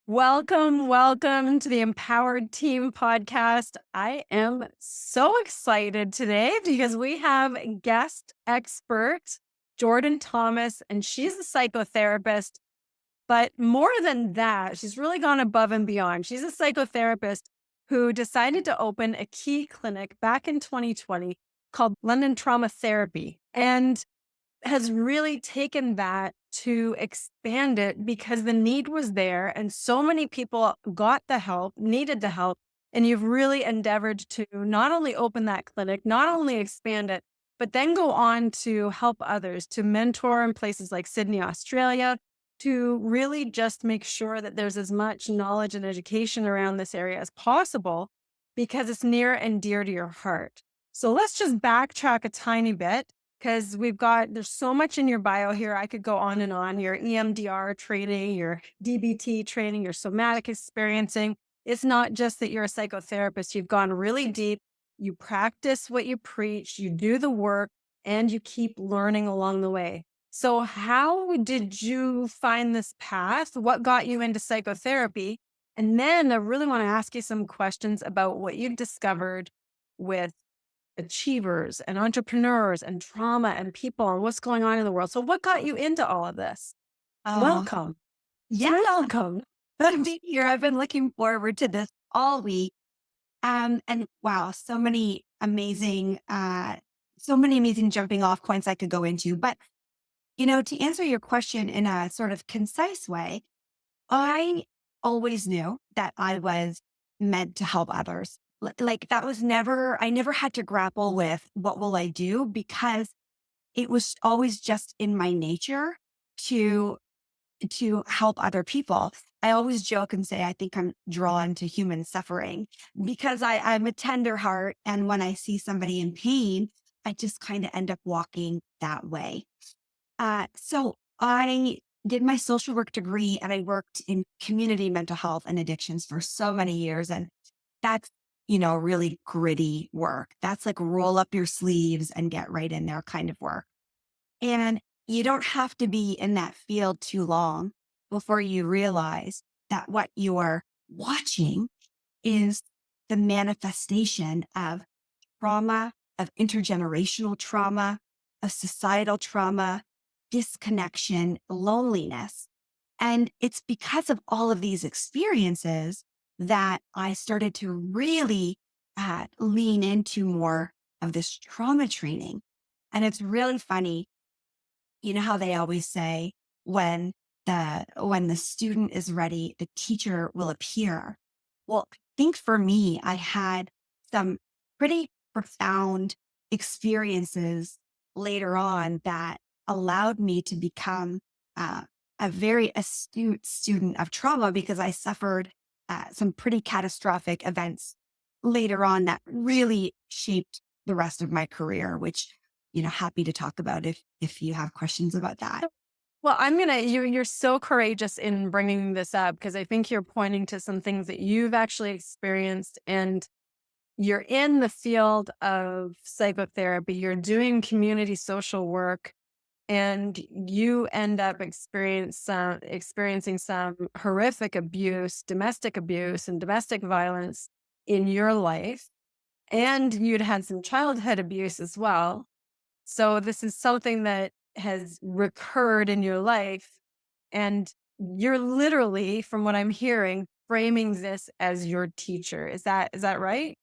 Welcome to the Empowered Team podcast. I am so excited today because we have guest expert Jordan Thomas, and she's a psychotherapist. But more than that, she's really gone above and beyond. She's a psychotherapist who decided to open a key clinic back in 2020 called London Trauma Therapy. And has really taken that to expand it because the need was there and so many people got the help, needed the help. And you've really endeavored to not only open that clinic, not only expand it, but then go on to help others, to mentor in places like Sydney, Australia, to really just make sure that there's as much knowledge and education around this area as possible because it's near and dear to your heart. So let's just backtrack a tiny bit because there's so much in your bio here. I could go on and on. Your EMDR training, your DBT training, your somatic experiencing. It's not just that you're a psychotherapist. You've gone really deep. You practice what you preach, you do the work, and you keep learning along the way. So how did you find this path? What got you into psychotherapy? And then I really want to ask you some questions about what you've discovered with achievers and entrepreneurs and trauma and people and what's going on in the world. So what got you into all of this? Oh, Welcome. yeah. Welcome. To be here. I've been looking forward to this all week. And wow, so many amazing jumping off points I could go into. But, to answer your question in a sort of concise way, I always knew that I was meant to help others. Like that was I never had to grapple with what will I do because it was always just in my nature to help other people. I always joke and say I think I'm drawn to human suffering because I'm a tender heart. And when I see somebody in pain, I just kind of end up walking that way. So I did my social work degree and I worked in community mental health and addictions for so many years. And that's, really gritty work. That's like roll up your sleeves and get right in there kind of work. And you don't have to be in that field too long before you realize that what you're watching is the manifestation of trauma, of intergenerational trauma, of societal trauma, disconnection, loneliness. And it's because of all of these experiences that I started to really lean into more of this trauma training. And it's really funny, you know how they always say when the student is ready, the teacher will appear. Well, I think for me, I had some pretty profound experiences later on that allowed me to become uh, a very astute student of trauma because I suffered some pretty catastrophic events later on that really shaped the rest of my career, which happy to talk about if you have questions about that. Well, you're so courageous in bringing this up because I think you're pointing to some things that you've actually experienced and you're in the field of psychotherapy, you're doing community social work, and you end up experiencing some horrific abuse, domestic abuse and domestic violence in your life. And you'd had some childhood abuse as well. So this is something that has recurred in your life. And you're literally, from what I'm hearing, framing this as your teacher. Is that right?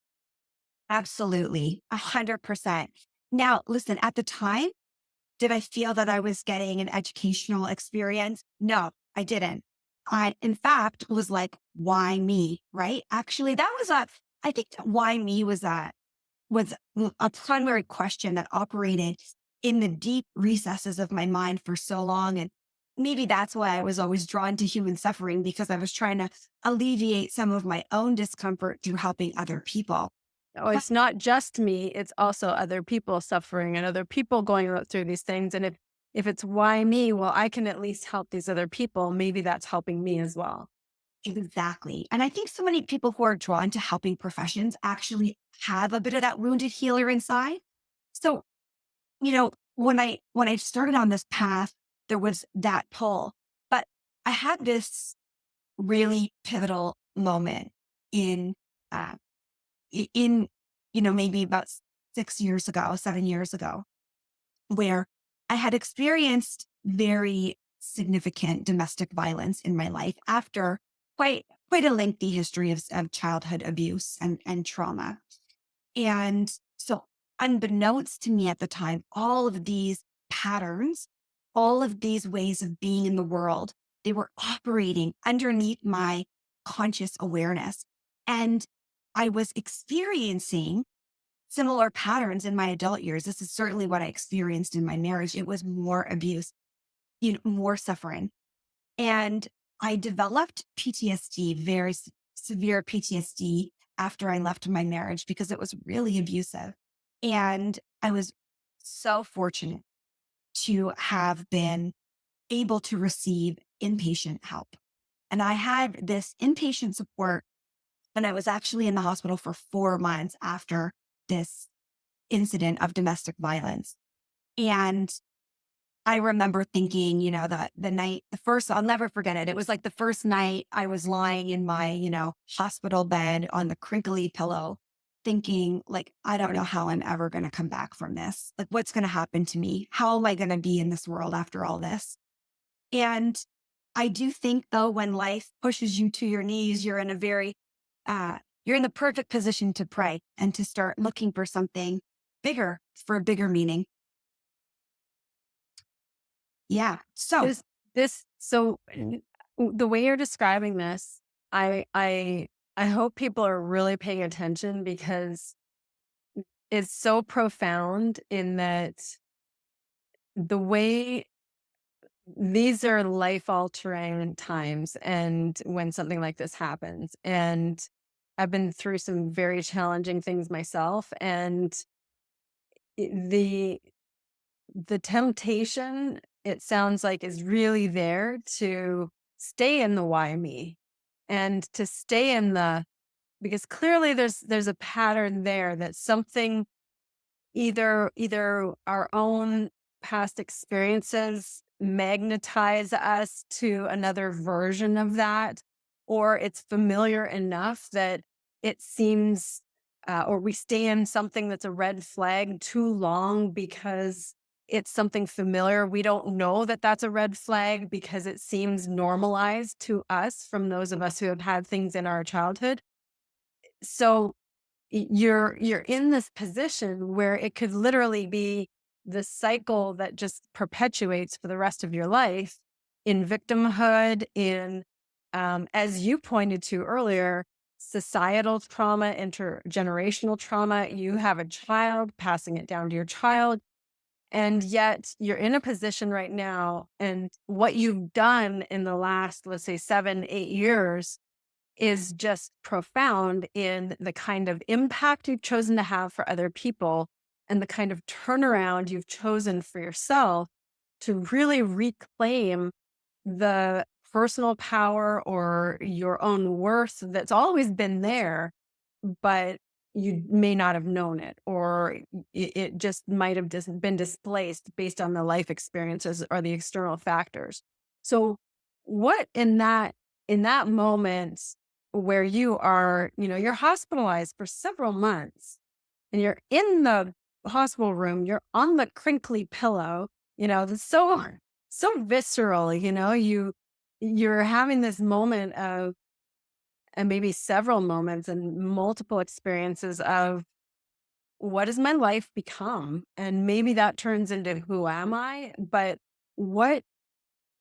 Absolutely. 100%. Now, listen, at the time, did I feel that I was getting an educational experience? No, I didn't. I, in fact, was like, why me? Right. Actually, I think that why me was a primary question that operated in the deep recesses of my mind for so long. And maybe that's why I was always drawn to human suffering because I was trying to alleviate some of my own discomfort through helping other people. Oh, it's not just me, it's also other people suffering and other people going through these things. And if it's why me, well, I can at least help these other people. Maybe that's helping me as well. Exactly. And I think so many people who are drawn to helping professions actually have a bit of that wounded healer inside. So, when I started on this path, there was that pull. But I had this really pivotal moment in, uh, in, maybe about 6 years ago, 7 years ago, where I had experienced very significant domestic violence in my life after quite a lengthy history of childhood abuse and trauma. And so, unbeknownst to me at the time, all of these patterns, all of these ways of being in the world, they were operating underneath my conscious awareness. And I was experiencing similar patterns in my adult years. This is certainly what I experienced in my marriage. It was more abuse, more suffering. And I developed PTSD, very severe PTSD after I left my marriage because it was really abusive. And I was so fortunate to have been able to receive inpatient help. And I had this inpatient support, and I was actually in the hospital for 4 months after this incident of domestic violence. And I remember thinking, the night, I'll never forget it. It was like the first night I was lying in my, hospital bed on the crinkly pillow, thinking, like, I don't know how I'm ever going to come back from this. Like, what's going to happen to me? How am I going to be in this world after all this? And I do think, though, when life pushes you to your knees, you're in the perfect position to pray and to start looking for something bigger, for a bigger meaning. Yeah. So, This the way you're describing this, I hope people are really paying attention because it's so profound in that the way these are life altering times and when something like this happens. And I've been through some very challenging things myself. And the the temptation, it sounds like, is really there to stay in the why me and to stay in the, because clearly there's a pattern there that something, either our own past experiences magnetize us to another version of that, or it's familiar enough that it seems, or we stay in something that's a red flag too long because it's something familiar. We don't know that that's a red flag because it seems normalized to us from those of us who have had things in our childhood. So you're in this position where it could literally be the cycle that just perpetuates for the rest of your life in victimhood, in as you pointed to earlier, societal trauma, intergenerational trauma. You have a child, passing it down to your child, and yet you're in a position right now, and what you've done in the last, let's say, 7, 8 years is just profound in the kind of impact you've chosen to have for other people and the kind of turnaround you've chosen for yourself to really reclaim the personal power or your own worth that's always been there, but you may not have known it, or it just might have been displaced based on the life experiences or the external factors. So, what in that moment where you are, you're hospitalized for several months and you're in the hospital room, you're on the crinkly pillow, that's so visceral, you're having this moment of, and maybe several moments and multiple experiences of, what has my life become? And maybe that turns into, who am I? But what,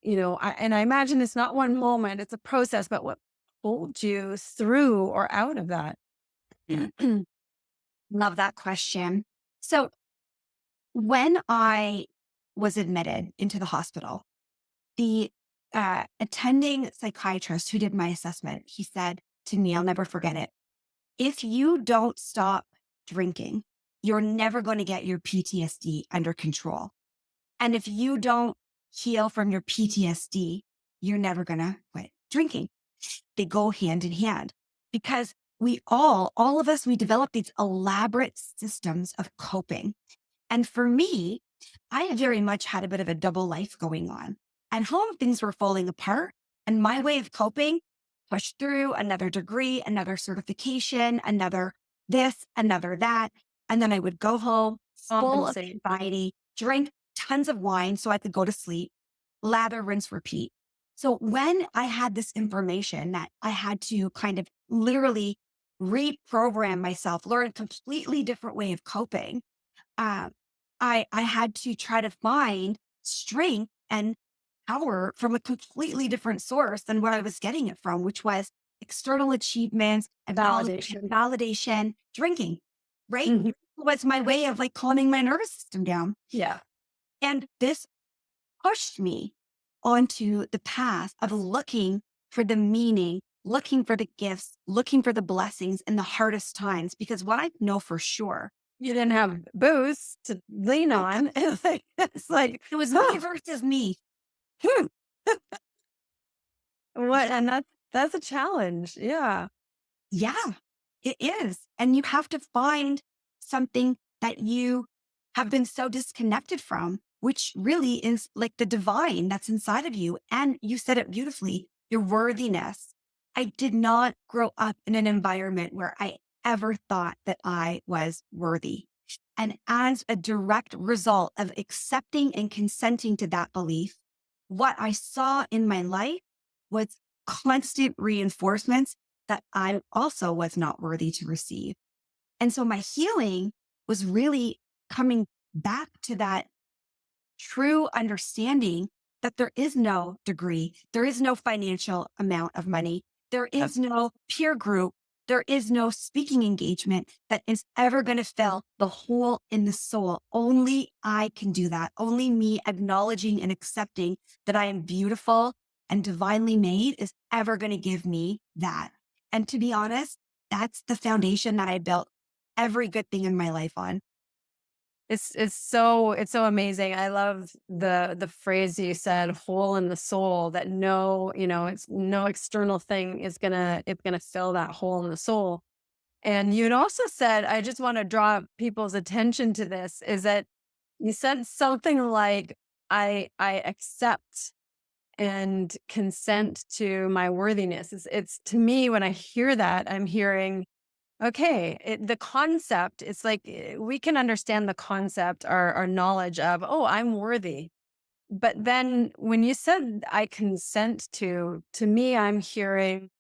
and I imagine it's not one moment, it's a process, but what pulled you through or out of that? love that question. So, when I was admitted into the hospital, the attending psychiatrist who did my assessment, he said to me, I'll never forget it. If you don't stop drinking, you're never going to get your PTSD under control. And if you don't heal from your PTSD, you're never going to quit drinking. They go hand in hand because all of us, we develop these elaborate systems of coping. And for me, I very much had a bit of a double life going on. At home, things were falling apart. And my way of coping push through another degree, another certification, another this, another that. And then I would go home full of Compensate. anxiety, drink tons of wine so I could go to sleep, lather, rinse, repeat. So when I had this information that I had to kind of literally reprogram myself, learn a completely different way of coping, uh, I had to try to find strength and power from a completely different source than where I was getting it from, which was external achievements, Validation. validation, drinking, right? Mhm. Was my way of like calming my nervous system down. Yeah. And this pushed me onto the path of looking for the meaning, looking for the gifts, looking for the blessings in the hardest times. Because what I know for sure, You didn't have booze to lean nope, on. It's like, it was me huh, versus me. what? And that's a challenge. Yeah. Yeah, it is. And you have to find something that you have been so disconnected from, which really is like the divine that's inside of you. And you said it beautifully, your worthiness. I did not grow up in an environment where I ever thought that I was worthy. And as a direct result of accepting and consenting to that belief, what I saw in my life was constant reinforcements that I also was not worthy to receive. And so my healing was really coming back to that true understanding that there is no degree, there is no financial amount of money, there is no peer group, there is no speaking engagement that is ever going to fill the hole in the soul. Only I can do that. Only me acknowledging and accepting that I am beautiful and divinely made is ever going to give me that. And to be honest, that's the foundation that I built every good thing in my life on. It's so amazing. I love the phrase you said, hole in the soul, that no, it's no external thing it's gonna fill that hole in the soul. And you'd also said, I just want to draw people's attention to this, is that you said something like, I accept and consent to my worthiness. It's to me, when I hear that, I'm hearing, okay, the concept, it's like we can understand the concept, our knowledge of, oh, I'm worthy. But then when you said I consent to me, I'm hearing,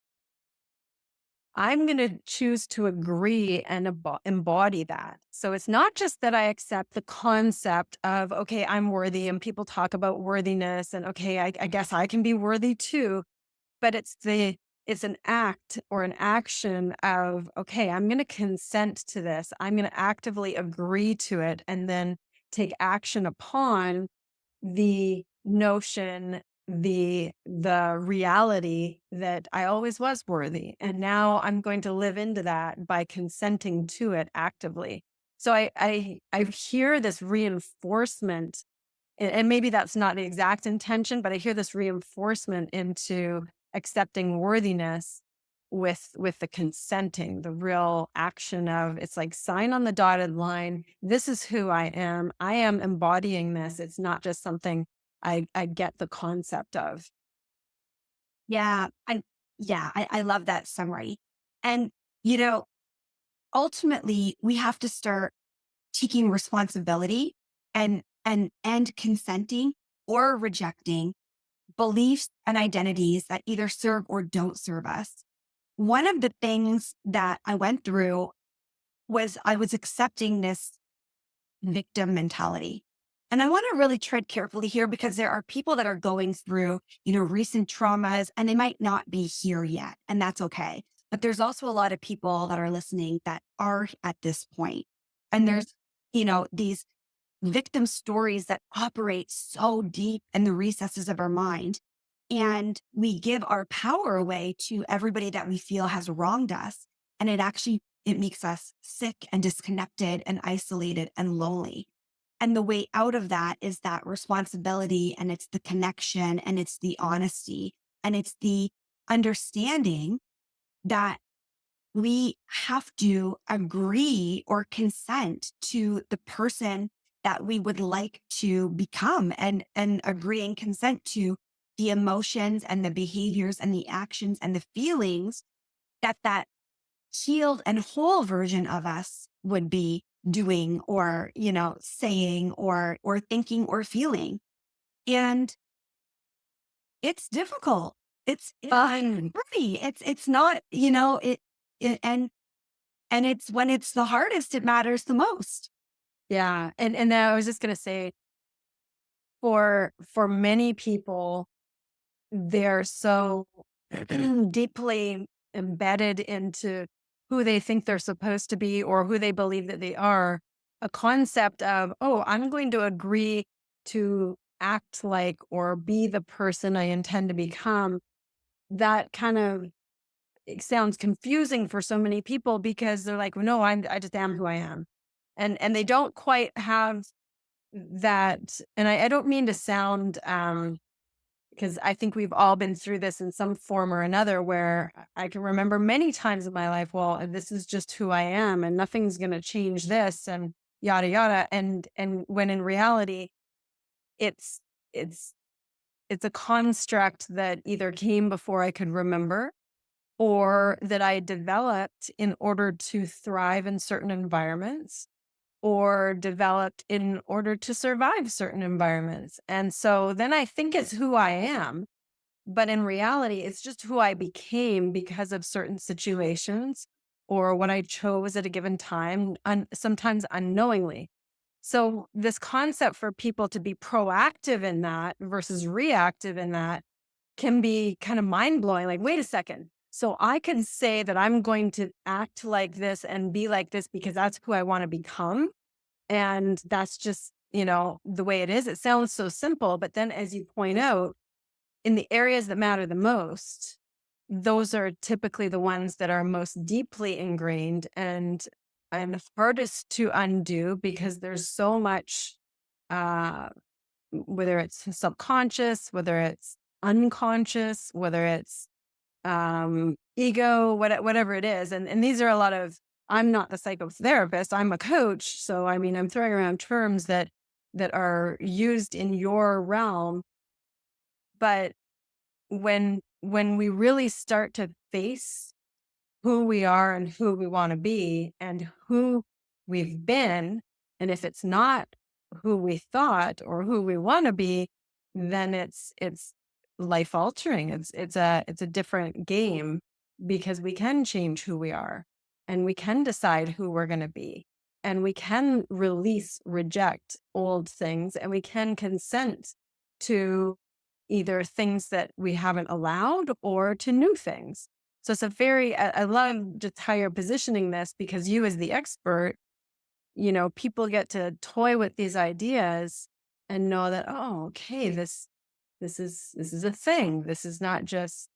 I'm going to choose to agree and embody that. So it's not just that I accept the concept of, okay, I'm worthy, and people talk about worthiness, and okay, I guess I can be worthy too. But it's an act or an action of, okay, I'm going to consent to this. I'm going to actively agree to it and then take action upon the notion, the reality that I always was worthy. And now I'm going to live into that by consenting to it actively. So I hear this reinforcement, and maybe that's not the exact intention, but I hear this reinforcement into accepting worthiness with the consenting, the real action of, it's like, sign on the dotted line. This is who I am. I am embodying this. It's not just something I get the concept of. Yeah. I love that summary. And, you know, ultimately we have to start taking responsibility and consenting or rejecting beliefs and identities that either serve or don't serve us. One of the things that I went through was I was accepting this victim mentality. And I want to really tread carefully here because there are people that are going through, recent traumas and they might not be here yet, and that's okay. But there's also a lot of people that are listening that are at this point. And there's, these victim stories that operate so deep in the recesses of our mind. And we give our power away to everybody that we feel has wronged us. And it makes us sick and disconnected and isolated and lonely. And the way out of that is that responsibility, and it's the connection, and it's the honesty, and it's the understanding that we have to agree or consent to the person that we would like to become, and agree and consent to the emotions and the behaviors and the actions and the feelings that that healed and whole version of us would be doing or, saying or thinking or feeling. And it's difficult. It's pretty. It's not, and it's when it's the hardest, it matters the most. Yeah. And then I was just gonna say, for many people, they're so deeply embedded into who they think they're supposed to be or who they believe that they are, a concept of, oh, I'm going to agree to act like or be the person I intend to become. That kind of, it sounds confusing for so many people because they're like, well, no, I just am who I am. And they don't quite have that. And I don't mean to sound because I think we've all been through this in some form or another where I can remember many times in my life, well, this is just who I am and nothing's going to change this and yada yada. And when in reality, it's it's it's a construct that either came before I could remember or that I developed in order to thrive in certain environments or developed in order to survive certain environments. And so then I think it's who I am, but in reality, it's just who I became because of certain situations or what I chose at a given time, sometimes unknowingly. So, this concept for people to be proactive in that versus reactive in that can be kind of mind blowing. Like, wait a second. So, I can say that I'm going to act like this and be like this because that's who I want to become. And that's just, the way it is. It sounds so simple. But then, as you point out, in the areas that matter the most, those are typically the ones that are most deeply ingrained and hardest to undo because there's so much, uh, whether it's subconscious, whether it's unconscious, whether it's ego, whatever it is. And these are a lot of, I'm not the psychotherapist, I'm a coach. So, I mean, I'm throwing around terms that are used in your realm. But when we really start to face who we are and who we want to be and who we've been, and if it's not who we thought or who we want to be, then it's life altering. It's a different game because we can change who we are and we can decide who we're going to be and we can reject old things and we can consent to either things that we haven't allowed or to new things. So it's a very, I love just how you're positioning this because you as the expert, people get to toy with these ideas and know that, oh, okay, this is a thing. This is not just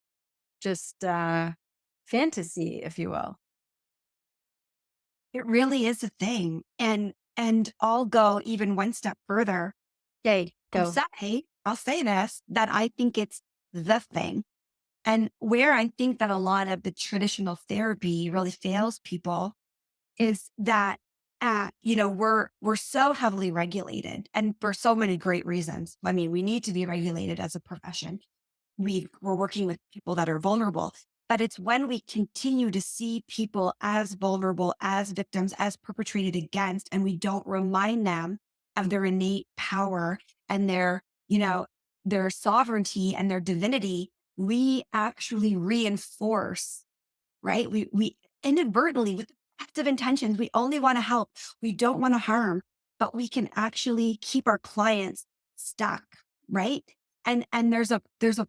fantasy, if you will. It really is a thing. And I'll go even one step further. Yay, go. I'll say this, that I think it's the thing. And where I think that a lot of the traditional therapy really fails people is that we're so heavily regulated and for so many great reasons. I mean, we need to be regulated as a profession. We're working with people that are vulnerable, but it's when we continue to see people as vulnerable, as victims, as perpetrated against, and we don't remind them of their innate power and their sovereignty and their divinity, we actually reinforce, right? We inadvertently, with the best of intentions, we only want to help. We don't want to harm, but we can actually keep our clients stuck, right? And there's a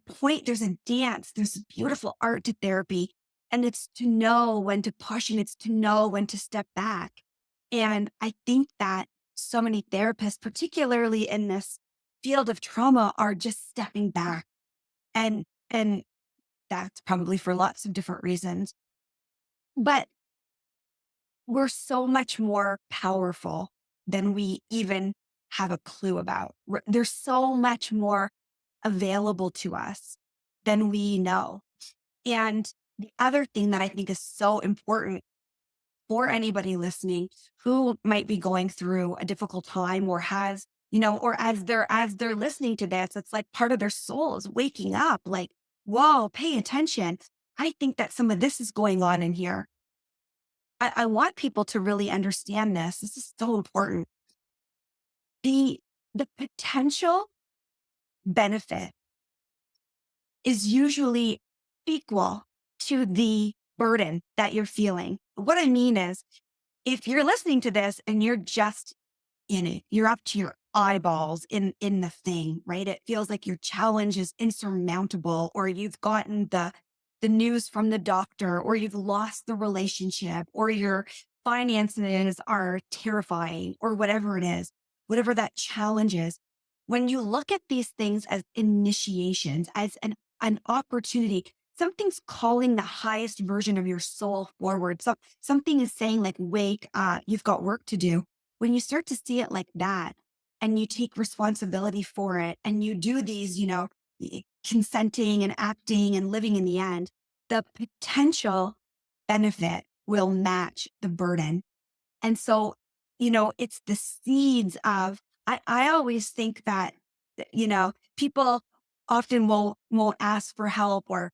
point, there's a dance, there's a beautiful art to therapy. And it's to know when to push and it's to know when to step back. And I think that so many therapists, particularly in this field of trauma, are just stepping back. And that's probably for lots of different reasons. But we're so much more powerful than we even have a clue about. There's so much more available to us than we know. And the other thing that I think is so important for anybody listening who might be going through a difficult time or has or as they're listening to this, it's like part of their soul is waking up, like, whoa, pay attention. I think that some of this is going on in here. I want people to really understand this. This is so important. The the potential benefit is usually equal to the burden that you're feeling. What I mean is, if you're listening to this and you're just in it, you're up to your eyeballs in the thing, right? It feels like your challenge is insurmountable, or you've gotten the news from the doctor, or you've lost the relationship, or your finances are terrifying, or whatever it is, whatever that challenge is. When you look at these things as initiations, as an opportunity, something's calling the highest version of your soul forward. So something is saying, like, wake up, you've got work to do. When you start to see it like that, and you take responsibility for it, and you do these, consenting and acting and living in the end, the potential benefit will match the burden. And so, it's the seeds of, I always think that, people often won't ask for help, or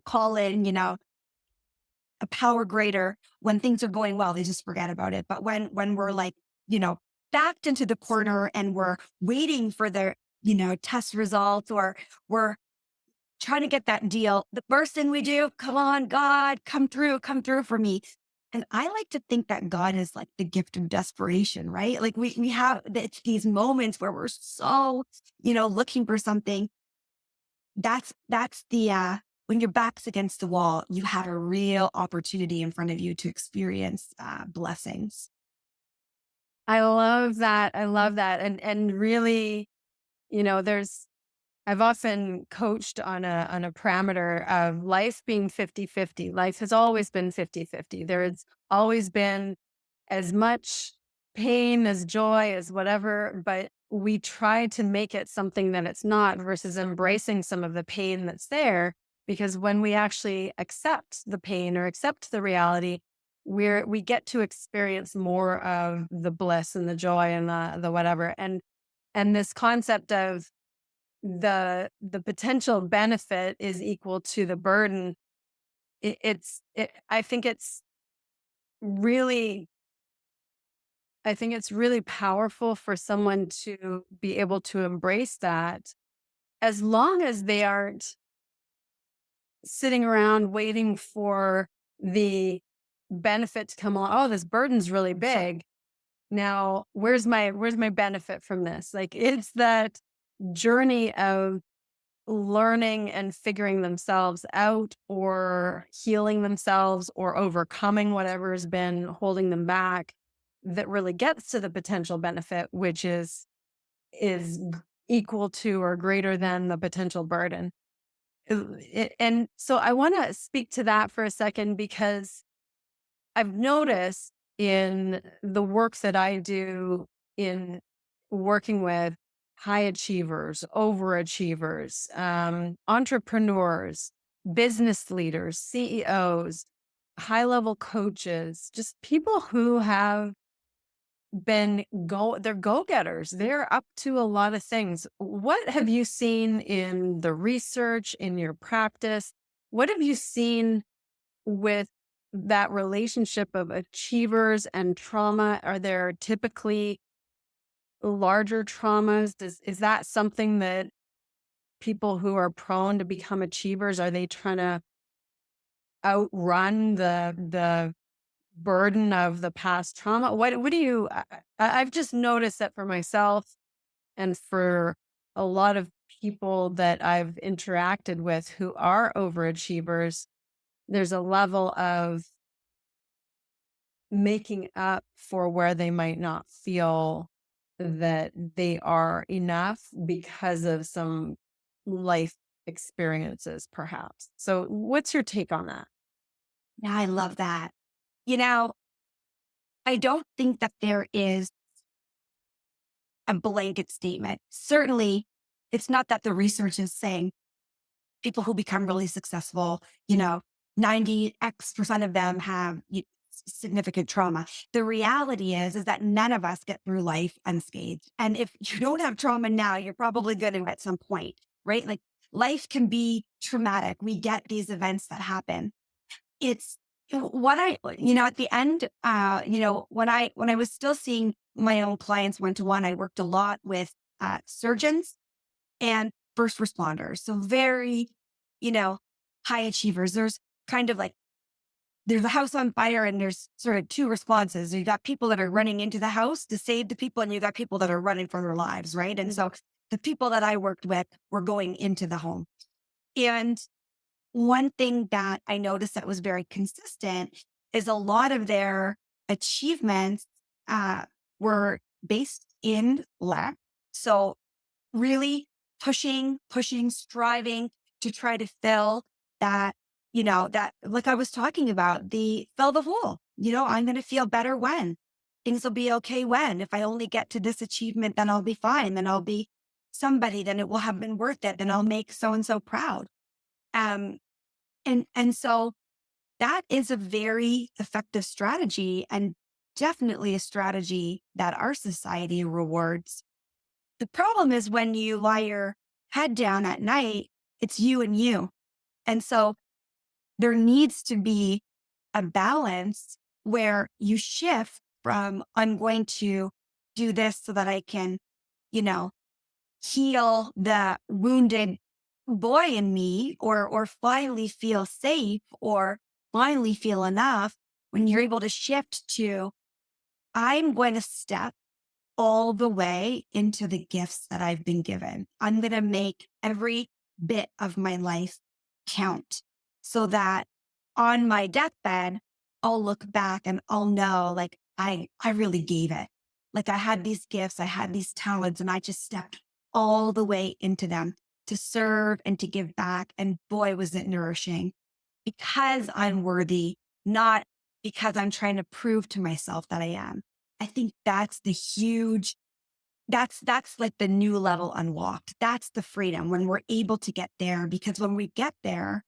call in, a power greater when things are going well. They just forget about it. But when we're like, backed into the corner and we're waiting for their, test results, or we're trying to get that deal, the first thing we do, come on, God, come through for me. And I like to think that God is like the gift of desperation, right? Like we have these moments where we're so, looking for something. That's the when your back's against the wall, you have a real opportunity in front of you to experience blessings. I love that. I love that. And really, there's I've often coached on a parameter of life being 50-50. Life has always been 50-50. There's always been as much pain as joy as whatever, but we try to make it something that it's not, versus embracing some of the pain that's there. Because when we actually accept the pain or accept the reality, we get to experience more of the bliss and the joy and the whatever. And this concept of the potential benefit is equal to the burden. I think really it's really powerful for someone to be able to embrace that, as long as they aren't sitting around waiting for the benefit to come along. Oh, this burden's really big. Now, where's my benefit from this? Like, it's that journey of learning and figuring themselves out, or healing themselves, or overcoming whatever has been holding them back, that really gets to the potential benefit, which is equal to or greater than the potential burden. And so I want to speak to that for a second, because I've noticed in the work that I do in working with high achievers, overachievers, entrepreneurs, business leaders, CEOs, high level coaches, just people who have they're go-getters. They're up to a lot of things. What have you seen in the research, in your practice? What have you seen with that relationship of achievers and trauma? Are there typically larger traumas? Is that something that people who are prone to become achievers, are they trying to outrun the burden of the past trauma? What do you I've just noticed that for myself, and for a lot of people that I've interacted with who are overachievers, there's a level of making up for where they might not feel that they are enough because of some life experiences, perhaps. So, what's your take on that? Yeah, I love that. You know, I don't think that there is a blanket statement. Certainly, it's not that the research is saying people who become really successful, 90X% of them have significant trauma. The reality is that none of us get through life unscathed. And if you don't have trauma now, you're probably going to at some point, right? Like life can be traumatic. We get these events that happen. It's what I, at the end, when I was still seeing my own clients one to one, I worked a lot with surgeons and first responders. So very, high achievers. There's kind of like, there's a house on fire and there's sort of two responses. You got people that are running into the house to save the people, and you got people that are running for their lives, right? And so the people that I worked with were going into the home. And one thing that I noticed that was very consistent is a lot of their achievements were based in lack. So really pushing, striving to try to fill that, that like I was talking about, fill the hole. I'm going to feel better when things will be okay when, if I only get to this achievement, then I'll be fine. Then I'll be somebody, then it will have been worth it. Then I'll make so-and-so proud. Um, and so that is a very effective strategy, and definitely a strategy that our society rewards. The problem is when you lie your head down at night, it's you and you. And so there needs to be a balance where you shift from, I'm going to do this so that I can, you know, heal the wounded boy in me, or finally feel safe, or finally feel enough. When you're able to shift to, I'm going to step all the way into the gifts that I've been given. I'm going to make every bit of my life count, so that on my deathbed, I'll look back and I'll know, like, I really gave it. Like, I had these gifts, I had these talents, and I just stepped all the way into them to serve and to give back. And boy, was it nourishing, because I'm worthy, not because I'm trying to prove to myself that I am. I think that's the huge, that's like the new level unlocked. That's the freedom when we're able to get there, because when we get there,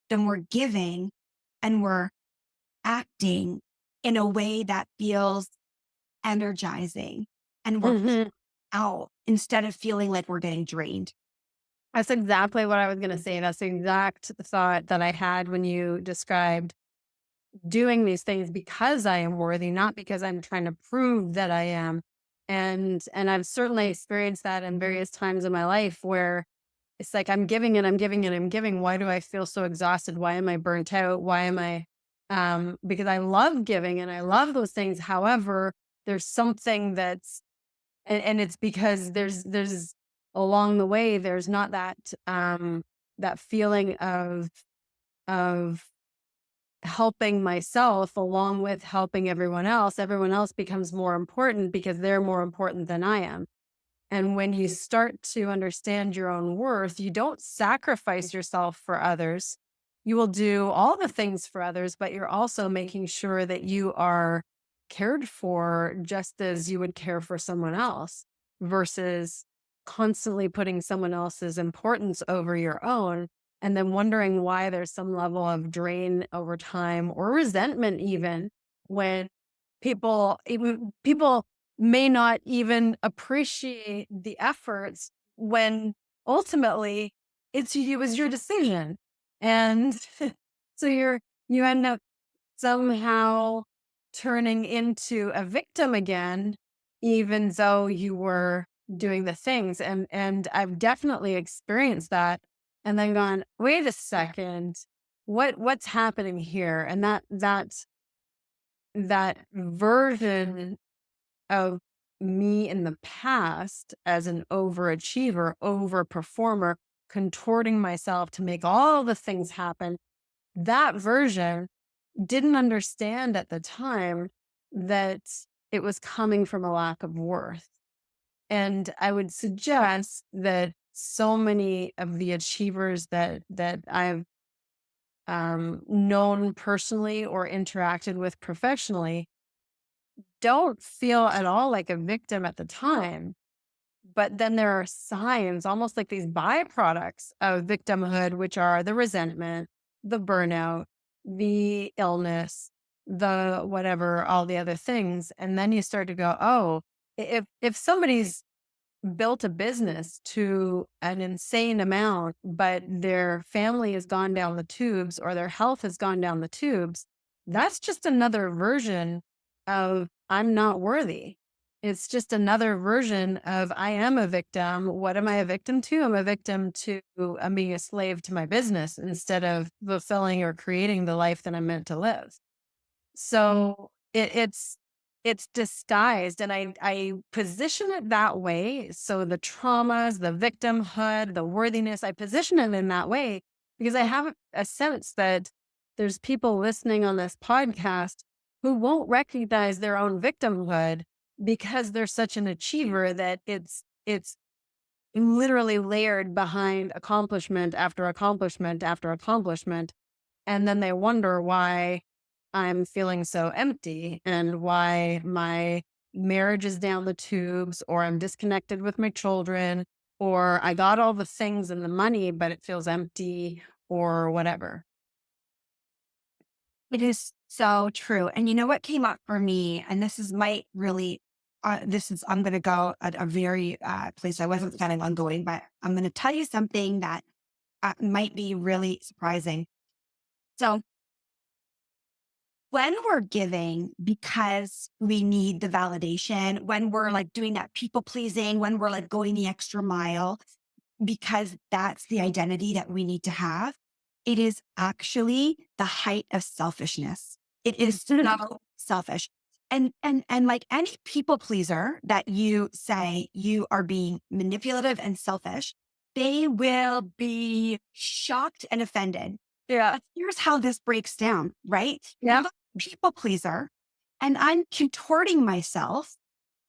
then we're giving and we're acting in a way that feels energizing, and we're Mhm. out instead of feeling like we're getting drained. That's exactly what I was going to say. That's the exact thought that I had when you described doing these things because I am worthy, not because I'm trying to prove that I am. And I've certainly experienced that in various times in my life where it's like I'm giving and I'm giving and I'm giving. Why do I feel so exhausted? Why am I burnt out? Why am I because I love giving and I love those things. However, there's something that's and it's because there's along the way there's not that that feeling of helping myself along with helping everyone else. Everyone else becomes more important because they're more important than I am. And when you start to understand your own worth, you don't sacrifice yourself for others. You will do all the things for others, but you're also making sure that you are cared for just as you would care for someone else, versus constantly putting someone else's importance over your own and then wondering why there's some level of drain over time or resentment, even when people may not even appreciate the efforts when ultimately it was your decision. And so you end up somehow turning into a victim again, even though you were doing the things. And I've definitely experienced that and then gone, wait a second, what's happening here? And that version of me in the past as an overachiever, overperformer, contorting myself to make all the things happen, that version didn't understand at the time that it was coming from a lack of worth. And I would suggest that so many of the achievers that I've known personally or interacted with professionally don't feel at all like a victim at the time. But then there are signs, almost like these byproducts of victimhood, which are the resentment, the burnout, the illness, the whatever, all the other things. And then you start to go, oh, if somebody's built a business to an insane amount, but their family has gone down the tubes or their health has gone down the tubes, that's just another version of I'm not worthy. It's just another version of I am a victim. What am I a victim to? I'm a victim to I'm being a slave to my business instead of fulfilling or creating the life that I'm meant to live. So it's disguised, and I position it that way. So the traumas, the victimhood, the worthiness, I position it in that way because I have a sense that there's people listening on this podcast who won't recognize their own victimhood because they're such an achiever that it's literally layered behind accomplishment after accomplishment after accomplishment. And then they wonder why I'm feeling so empty and why my marriage is down the tubes, or I'm disconnected with my children, or I got all the things and the money, but it feels empty or whatever. It is so true. And you know what came up for me, and this is might really, I'm going to go at a very place I wasn't planning on going, but I'm going to tell you something that might be really surprising. So when we're giving because we need the validation, when we're like doing that people pleasing, when we're like going the extra mile, because that's the identity that we need to have, it is actually the height of selfishness. It is so selfish. And like any people pleaser that you say you are being manipulative and selfish, they will be shocked and offended. Yeah. But here's how this breaks down, right? Yeah. If I'm a people pleaser and I'm contorting myself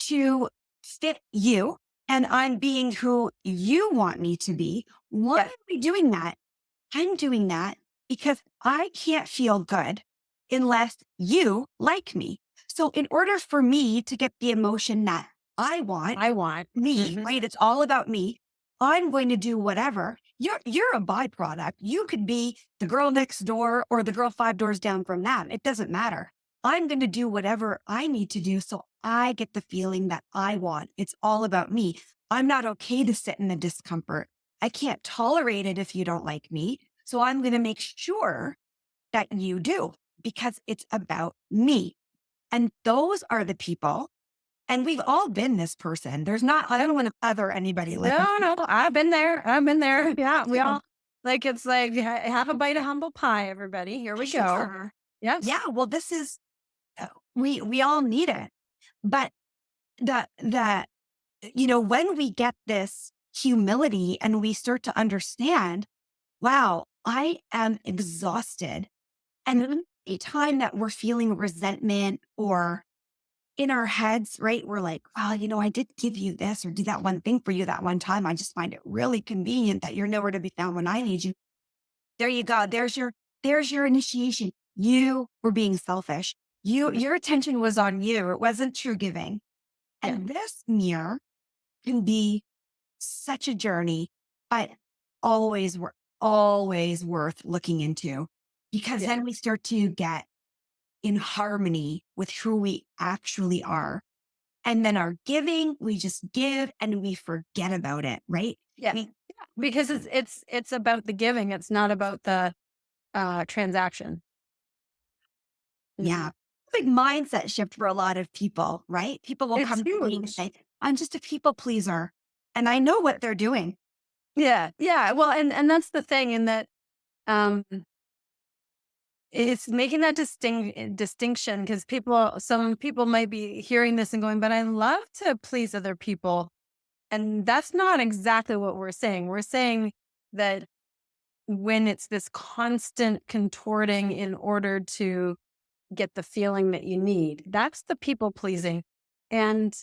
to fit you and I'm being who you want me to be, why Yeah. am I doing that? I'm doing that because I can't feel good unless you like me. So, in order for me to get the emotion that I want, I want. me, Mhm. right? It's all about me. I'm going to do whatever. You're a byproduct. You could be the girl next door or the girl 5 doors down from that. It doesn't matter. I'm going to do whatever I need to do so I get the feeling that I want. It's all about me. I'm not okay to sit in the discomfort. I can't tolerate it if you don't like me. So I'm going to make sure that you do because it's about me. And those are the people. And we've all been this person. There's not, I don't want to other anybody like, No, no, I've been there. I've been there. Yeah, we yeah, all it's like have a bite of humble pie, everybody. Here we go. sure. Yes. Yeah. Well, this is, we all need it. But the, when we get this humility and we start to understand, wow, I am exhausted. And a time that we're feeling resentment or in our heads, right? We're like, well, I did give you this or do that one thing for you that one time. I just find it really convenient that you're nowhere to be found when I need you. There you go. There's your initiation. You were being selfish. Your attention was on you. It wasn't true giving. Yeah. And this mirror can be such a journey, but always worth looking into because Yeah. then we start to get in harmony with who we actually are. And then our giving, we just give and we forget about it, right? Yeah. Yeah. Because it's about the giving. It's not about the transaction. Mhm. Yeah. Big mindset shift for a lot of people, right? People will It's come to me and huge. say, I'm just a people pleaser. And I know what they're doing. Yeah. Yeah. Well, and that's the thing in that um it's making that distinction because some people might be hearing this and going, but I love to please other people. And that's not exactly what we're saying. We're saying that when it's this constant contorting in order to get the feeling that you need, that's the people pleasing. And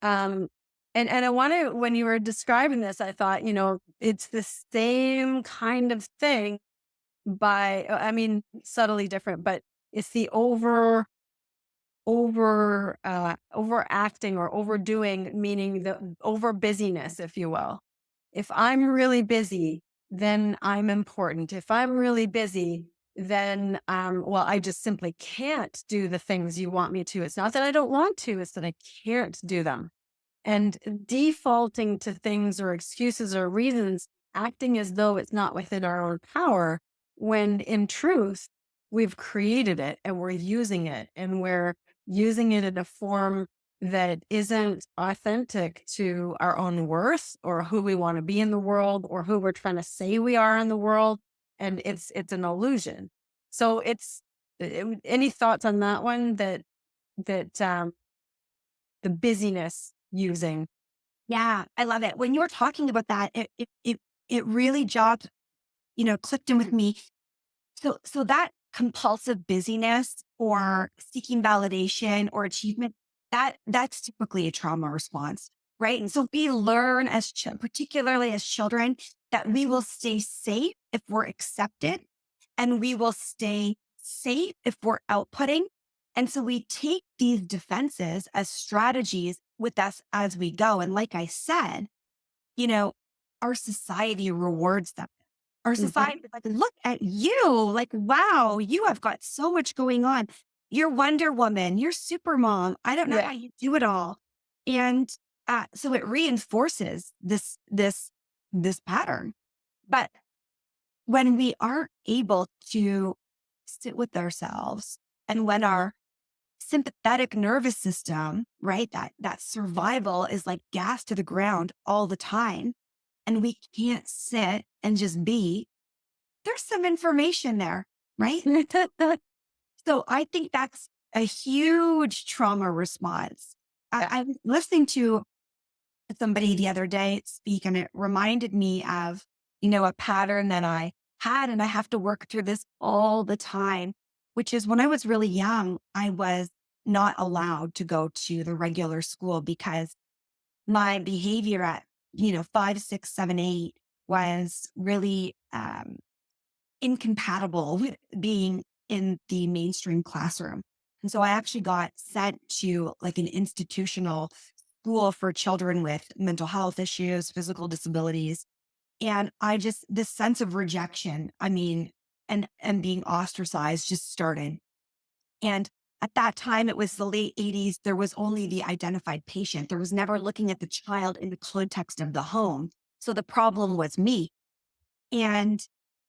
um and I want to when you were describing this, I thought, it's the same kind of thing I mean, subtly different, but it's the overacting or overdoing, meaning the over busyness, if you will. If I'm really busy, then I'm important. If I'm really busy, then, well, I just simply can't do the things you want me to. It's not that I don't want to, it's that I can't do them. And defaulting to things or excuses or reasons, acting as though it's not within our own power, when in truth, we've created it and we're using it in a form that isn't authentic to our own worth or who we want to be in the world or who we're trying to say we are in the world. And it's an illusion. So any thoughts on that one that the busyness using? Yeah, I love it. When you were talking about that, it really jogged, clicked in with me. So that compulsive busyness or seeking validation or achievement, that's typically a trauma response, right? And so we learn particularly as children, that we will stay safe if we're accepted, and we will stay safe if we're outputting. And so we take these defenses as strategies with us as we go. And like I said, you know, our society rewards them. Our Mhm. society is like, look at you. Like, wow, you have got so much going on. You're Wonder Woman, you're super mom. I don't know Yeah. how you do it all. And so it reinforces this pattern. But when we aren't able to sit with ourselves, and when our sympathetic nervous system, right, that survival is like gas to the ground all the time, and we can't sit and just be, there's some information there, right? So I think that's a huge trauma response. Yeah. I was listening to somebody the other day speak, and it reminded me of, a pattern that I had, and I have to work through this all the time, which is when I was really young, I was not allowed to go to the regular school because my behavior at, 5, 6, 7, 8 was really incompatible with being in the mainstream classroom. And so I actually got sent to like an institutional school for children with mental health issues, physical disabilities. And this sense of rejection, I mean, and being ostracized just started. And at that time, it was the late 80s. There was only the identified patient. There was never looking at the child in the context of the home. So the problem was me. And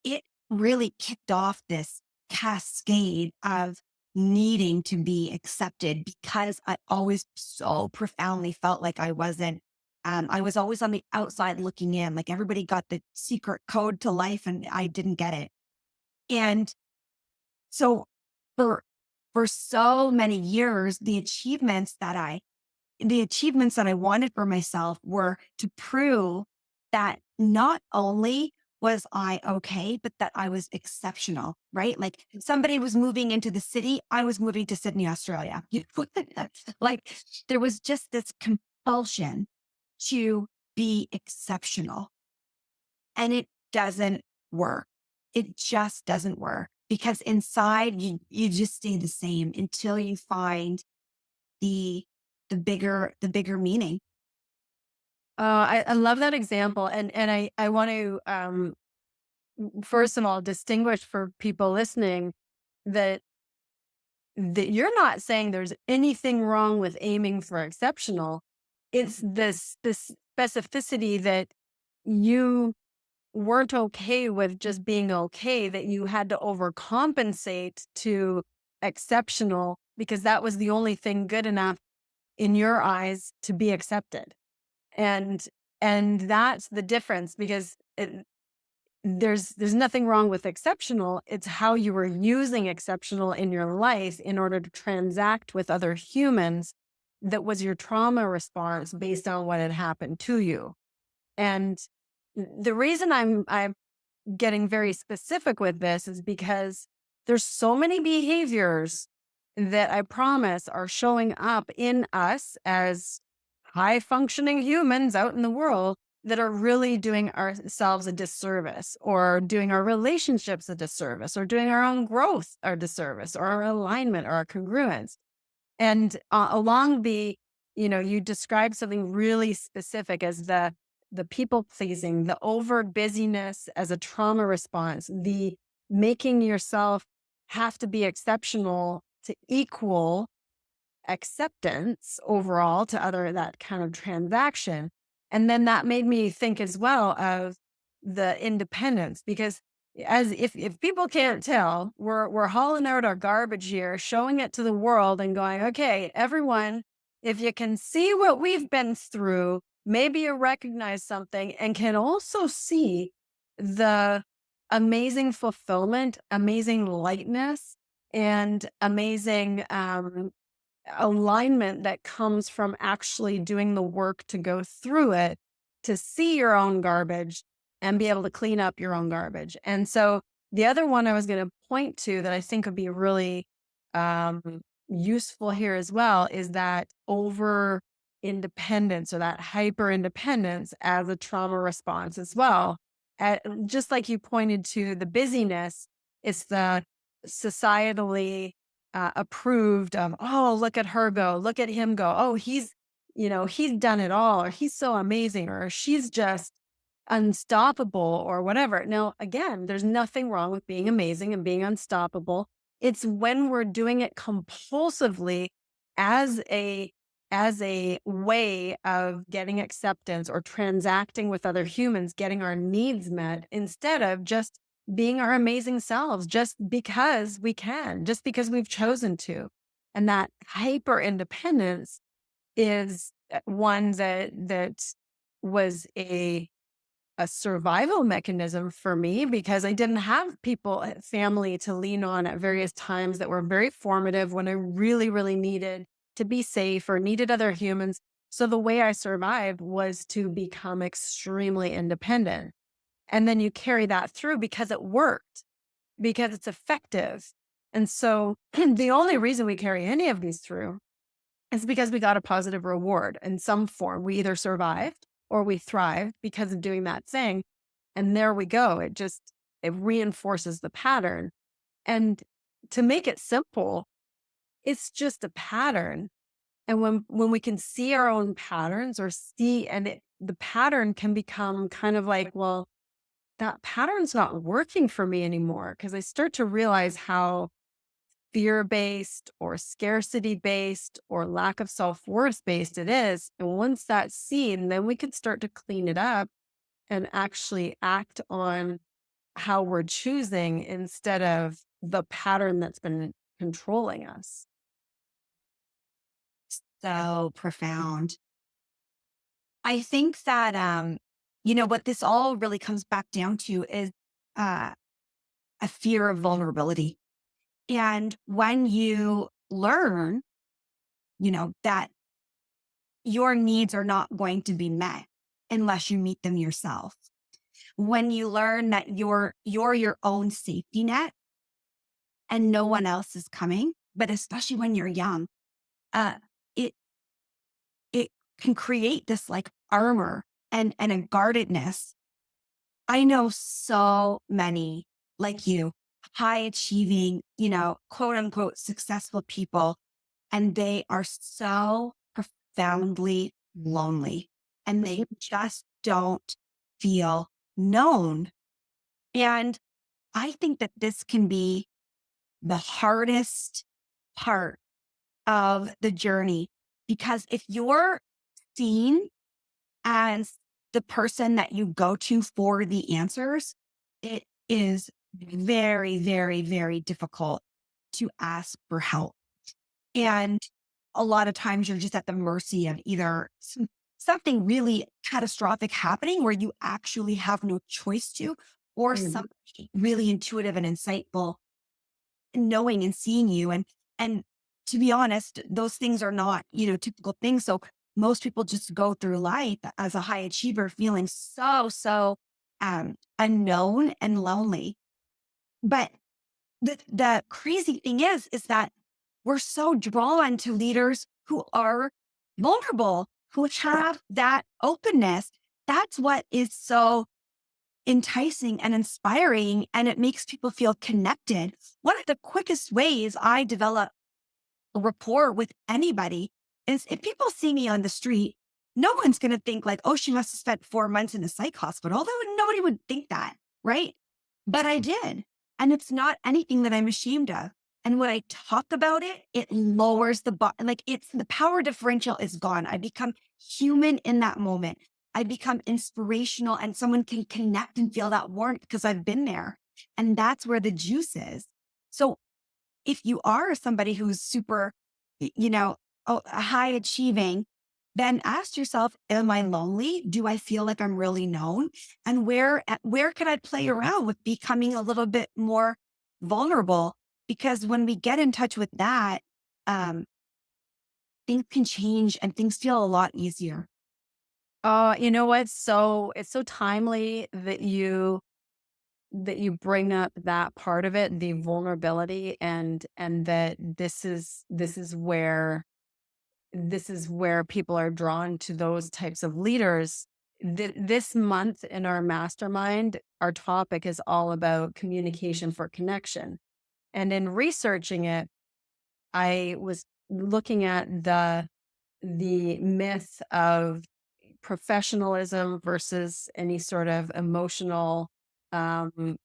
it really kicked off this cascade of needing to be accepted because I always so profoundly felt like I was always on the outside looking in, like everybody got the secret code to life and I didn't get it. And so for, for so many years, the achievements that I wanted for myself were to prove that not only was I okay, but that I was exceptional, right? Like somebody was moving into the city, I was moving to Sydney, Australia. Like there was just this compulsion to be exceptional. And it doesn't work. It just doesn't work because inside you just stay the same until you find the the bigger meaning. I love that example, and I want to first of all distinguish for people listening that you're not saying there's anything wrong with aiming for exceptional. It's this specificity that you weren't okay with just being okay, that you had to overcompensate to exceptional because that was the only thing good enough in your eyes to be accepted. And that's the difference because there's nothing wrong with exceptional. It's how you were using exceptional in your life in order to transact with other humans that was your trauma response based on what had happened to you. And the reason I'm getting very specific with this is because there's so many behaviors that I promise are showing up in us as high functioning humans out in the world that are really doing ourselves a disservice or doing our relationships a disservice or doing our own growth a disservice or our alignment or our congruence. And along you described something really specific as the people pleasing, the over busyness as a trauma response, making yourself have to be exceptional to equal acceptance overall to other that kind of transaction. And then that made me think as well of the independence, because as if people can't tell, we're hauling out our garbage here, showing it to the world and going, okay, everyone, if you can see what we've been through, maybe you recognize something and can also see the amazing fulfillment, amazing lightness, and amazing alignment that comes from actually doing the work to go through it, to see your own garbage and be able to clean up your own garbage. And so the other one I was going to point to that I think would be really useful here as well is that over independence, or that hyper independence as a trauma response as well. Just like you pointed to the busyness, it's the societally approved of, oh, look at her go, look at him go. Oh, he's done it all, or he's so amazing, or she's just unstoppable, or whatever. Now, again, there's nothing wrong with being amazing and being unstoppable. It's when we're doing it compulsively as a way of getting acceptance or transacting with other humans, getting our needs met, instead of just being our amazing selves, just because we can, just because we've chosen to. And that hyper independence is one that was a survival mechanism for me, because I didn't have people, family to lean on at various times that were very formative when I really, really needed to be safe or needed other humans. So the way I survived was to become extremely independent. And then you carry that through because it worked, because it's effective. And so the only reason we carry any of these through is because we got a positive reward in some form. We either survived or we thrived because of doing that thing. And there we go. It reinforces the pattern. And to make it simple, it's just a pattern. And when we can see our own patterns, or see, the pattern can become kind of like, well, that pattern's not working for me anymore, because I start to realize how fear based or scarcity based or lack of self worth based it is. And once that's seen, then we can start to clean it up and actually act on how we're choosing instead of the pattern that's been controlling us. So profound. I think that, what this all really comes back down to is uh, a fear of vulnerability. And when you learn, that your needs are not going to be met unless you meet them yourself. When you learn that you're your own safety net and no one else is coming, but especially when you're young, uh, it it can create this like armor and a guardedness. I know so many like you, high achieving, quote unquote successful people, and they are so profoundly lonely and they just don't feel known. And I think that this can be the hardest part of the journey, because if you're seen as the person that you go to for the answers, it is very, very, very difficult to ask for help. And a lot of times you're just at the mercy of either something really catastrophic happening where you actually have no choice to, or Mhm. something really intuitive and insightful knowing and seeing you. And to be honest, those things are not, typical things. So most people just go through life as a high achiever feeling so unknown and lonely. But the crazy thing is that we're so drawn to leaders who are vulnerable, who have that openness. That's what is so enticing and inspiring, and it makes people feel connected. One of the quickest ways I develop a rapport with anybody is if people see me on the street, no one's going to think like, oh, she must have spent 4 months in a psych hospital. Nobody would think that, right? But I did. And it's not anything that I'm ashamed of. And when I talk about it, it lowers like it's the power differential is gone. I become human in that moment. I become inspirational and someone can connect and feel that warmth because I've been there. And that's where the juice is. So if you are somebody who's super, you know, high achieving, then ask yourself, am I lonely? Do I feel like I'm really known? And where can I play around with becoming a little bit more vulnerable? Because when we get in touch with that, um, things can change and things feel a lot easier. You know what? So it's so timely that you bring up that part of it, the vulnerability, and that this is where people are drawn to those types of leaders. This month in our mastermind, our topic is all about communication for connection. And in researching it, I was looking at the myth of professionalism versus any sort of emotional um,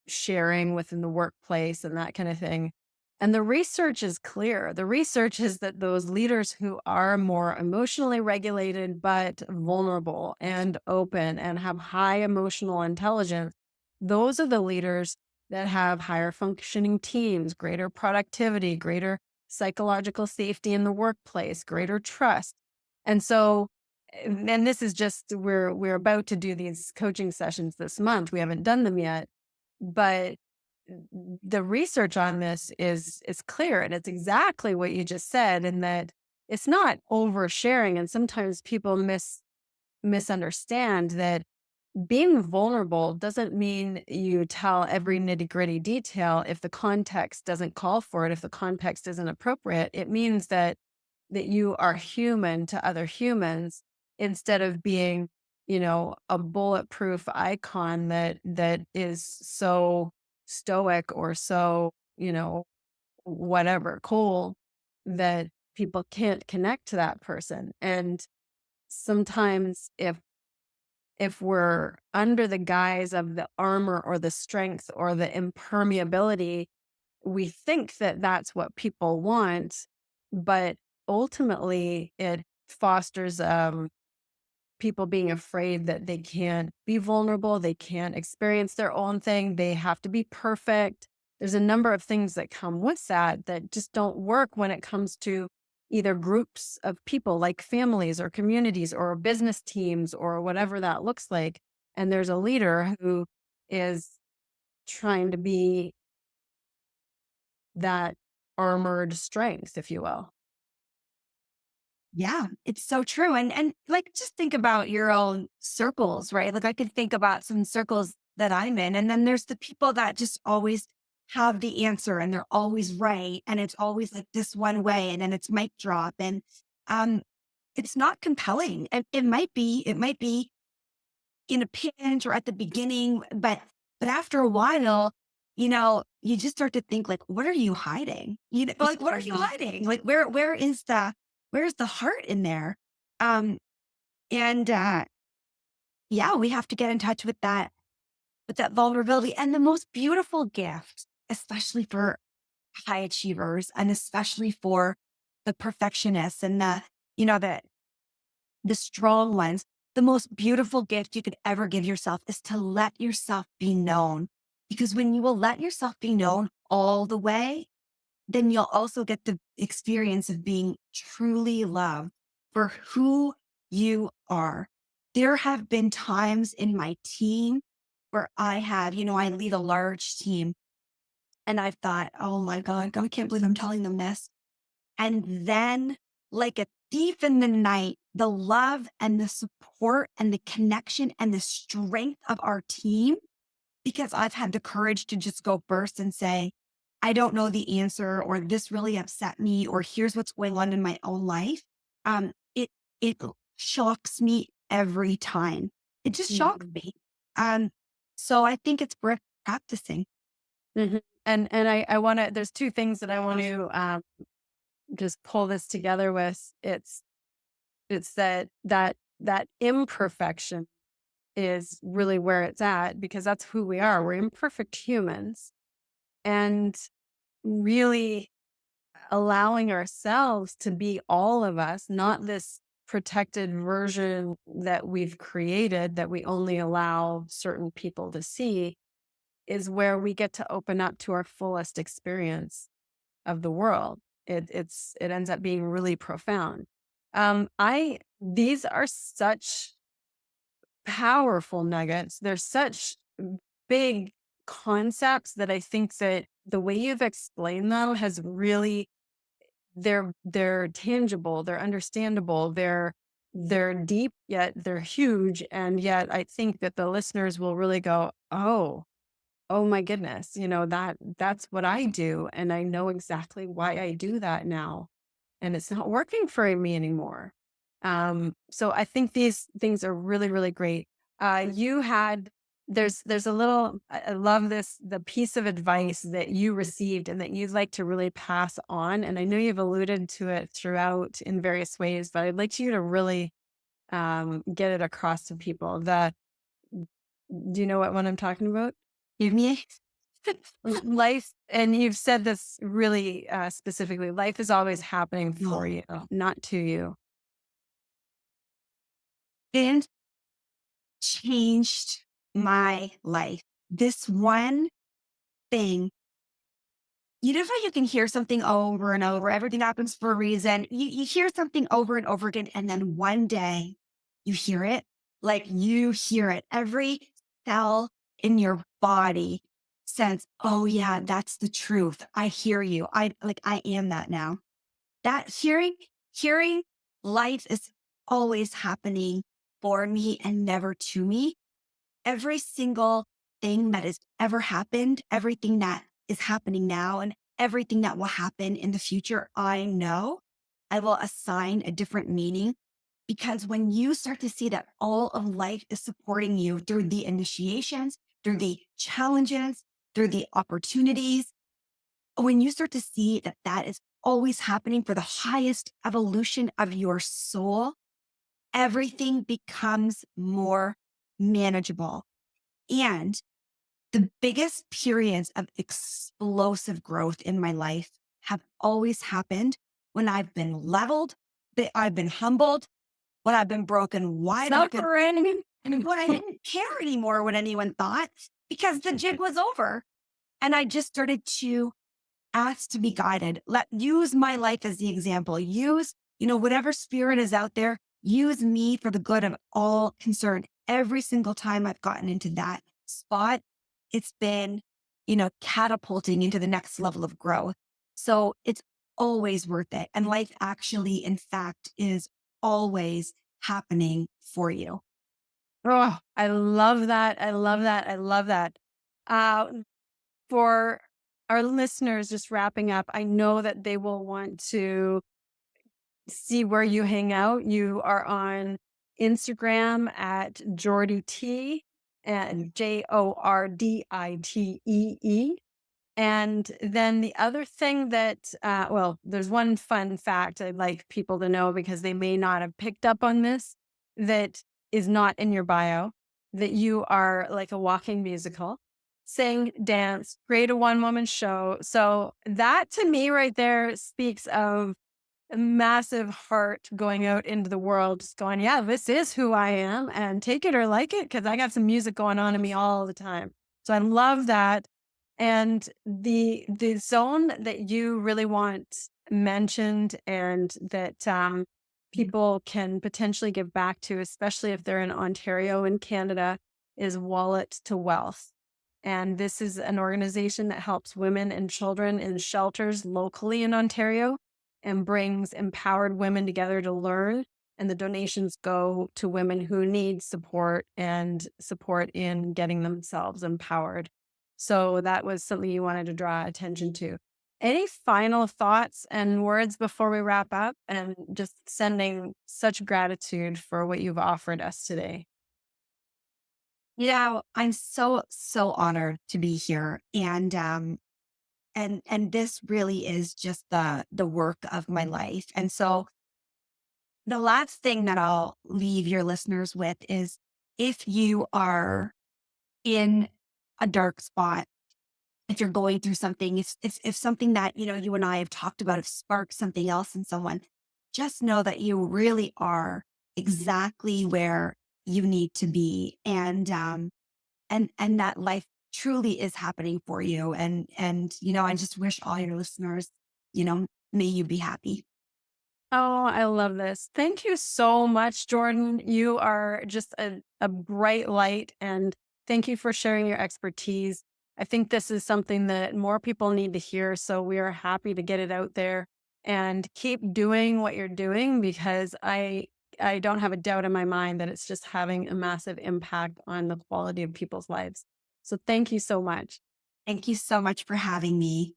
sharing within the workplace and that kind of thing. And the research is clear. The research is that those leaders who are more emotionally regulated, but vulnerable and open and have high emotional intelligence, those are the leaders that have higher functioning teams, greater productivity, greater psychological safety in the workplace, greater trust. And so, and this is just we're about to do these coaching sessions this month. We haven't done them yet, but the research on this is clear, and it's exactly what you just said, in that it's not oversharing. And sometimes people misunderstand that being vulnerable doesn't mean you tell every nitty-gritty detail if the context doesn't call for it, if the context isn't appropriate. It means that you are human to other humans instead of being, a bulletproof icon that is so stoic or so, whatever, cool, that people can't connect to that person. And sometimes if we're under the guise of the armor or the strength or the impermeability, we think that that's what people want, but ultimately it fosters people being afraid that they can't be vulnerable, they can't experience their own thing, they have to be perfect. There's a number of things that come with that that just don't work when it comes to either groups of people like families or communities or business teams or whatever that looks like. And there's a leader who is trying to be that armored strength, if you will. Yeah, it's so true. And like just think about your own circles, right? Like I could think about some circles that I'm in, and then there's the people that just always have the answer and they're always right. And it's always like this one way, and then it's mic drop. And um it's not compelling. And it might be in a pinch or at the beginning, but after a while, you just start to think like, what are you hiding? Like what are you hiding? Like where's the heart in there? Um and yeah, we have to get in touch with that vulnerability. And the most beautiful gift, especially for high achievers and especially for the perfectionists and the strong ones, the most beautiful gift you could ever give yourself is to let yourself be known. Because when you will let yourself be known all the way, then you'll also get the experience of being truly loved for who you are. There have been times in my team where I lead a large team, and I've thought, oh my God, I can't believe I'm telling them this. And then, like a thief in the night, the love and the support and the connection and the strength of our team, because I've had the courage to just go first and say, I don't know the answer, or this really upset me, or here's what's going on in my own life. It shocks me every time. It just shocks Mhm. me. Um, so I think it's worth practicing. Mhm. And I want to. There's two things that I want to just pull this together with. It's that imperfection is really where it's at, because that's who we are. We're imperfect humans. and really allowing ourselves to be all of us, not this protected version that we've created that we only allow certain people to see, is where we get to open up to our fullest experience of the world. It ends up being really profound. I These are such powerful nuggets. They're such big concepts that I think that the way you've explained them has really they're tangible, they're understandable, they're deep, yet they're huge. And yet I think that the listeners will really go, oh my goodness, that's what I do. And I know exactly why I do that now. And it's not working for me anymore. So I think these things are really, really great. You had there's a little I love this, the piece of advice that you received and that you'd like to really pass on. And I know you've alluded to it throughout in various ways, but I'd like you to really get it across to people. Do you know what one I'm talking about? Give me Life, and you've said this really specifically, life is always happening for no. you, not to you. It changed my life. This one thing, you know how you can hear something over and over, everything happens for a reason. You hear something over and over again, and then one day you hear it, like you hear it. Every cell in your body says, oh yeah, that's the truth. I hear you. I am that now. That hearing life is always happening for me and never to me. Every single thing that has ever happened, everything that is happening now, and everything that will happen in the future, I know I will assign a different meaning, because when you start to see that all of life is supporting you through the initiations, through the challenges, through the opportunities, when you start to see that that is always happening for the highest evolution of your soul, everything becomes more manageable. And the biggest periods of explosive growth in my life have always happened when I've been leveled, that I've been humbled, when I've been broken wide open, Suffering. and when I didn't care anymore what anyone thought, because the jig was over. And I just started to ask to be guided. Use my life as the example. Use, whatever spirit is out there, use me for the good of all concerned. Every single time I've gotten into that spot, it's been, catapulting into the next level of growth. So it's always worth it. And life actually, in fact, is always happening for you. Oh, I love that. I love that. I love that. Uh, for our listeners, just wrapping up, I know that they will want to see where you hang out. You are on Instagram at Jordy T and JORDITEE. And then the other thing that, there's one fun fact I'd like people to know because they may not have picked up on this, that is not in your bio, that you are like a walking musical, sing, dance, create a one woman show. So that to me right there speaks of a massive heart going out into the world, just going, yeah, this is who I am and take it or like it because I got some music going on in me all the time. So I love that. And the zone that you really want mentioned and that people can potentially give back to, especially if they're in Ontario and Canada, is Wallet to Wealth. And this is an organization that helps women and children in shelters locally in Ontario and brings empowered women together to learn. And the donations go to women who need support and support in getting themselves empowered. So that was something you wanted to draw attention to. Any final thoughts and words before we wrap up? And just sending such gratitude for what you've offered us today. I'm so, so honored to be here. And this really is just the work of my life. And so the last thing that I'll leave your listeners with is, if you are in a dark spot, if you're going through something, if something that, you and I have talked about, have sparked something else in someone, just know that you really are exactly where you need to be. And that life truly is happening for you. And I just wish all your listeners, may you be happy. Oh, I love this. Thank you so much, Jordan. You are just a bright light, and thank you for sharing your expertise. I think this is something that more people need to hear. So we are happy to get it out there and keep doing what you're doing because I don't have a doubt in my mind that it's just having a massive impact on the quality of people's lives. So thank you so much. Thank you so much for having me.